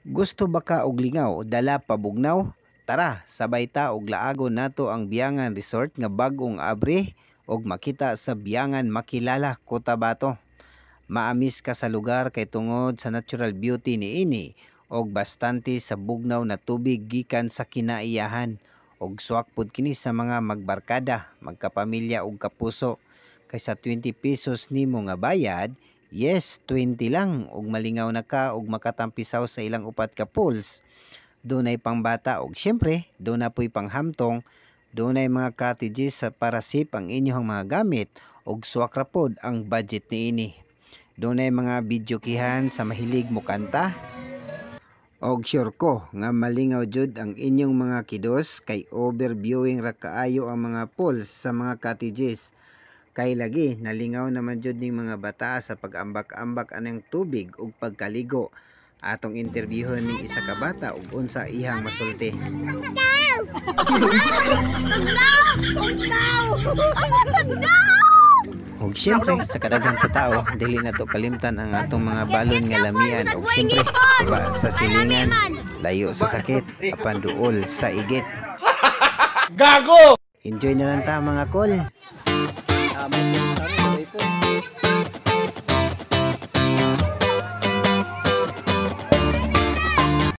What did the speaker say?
Gusto ba ka og lingaw dala pabugnaw? Tara, sabay ta og laagon nato ang Biangan Resort nga bag-ong abri og makita sa Biangan Makilala, Cotabato. Maamis ka sa lugar kay tungod sa natural beauty niini og bastante sa bugnaw na tubig gikan sa kinaiyahan og suwak pod kini sa mga magbarkada, magkapamilya ug kapuso. Kaysa 20 pesos nimo nga bayad, yes, 20 lang ug malingaw na ka ug makatampisaw sa ilang upat ka pools. Dunay pangbata ug syempre, doon na po'y panghamtong, dunay mga cottages para sip ang inyong mga gamit ug suwak ra pod ang budget niini. Dunay mga videokihan sa mahilig mo kanta. Og sure ko nga malingaw jud ang inyong mga kidos kay overviewing ra kaayo ang mga pools sa mga cottages. Kay lagi nalingaw naman jud ning mga bata sa pag-ambak-ambak anang tubig ug pagkaligo. Atong interviewon ning isa ka bata ug unsa iyang masulti. Ug syempre sa kadaghan sa tao dili na to kalimtan ang atong mga balon nga lamian ug syempre iba sa silingan, layo sa sakit, apan duol sa igit. Gago! Enjoy na lang ta mga kol.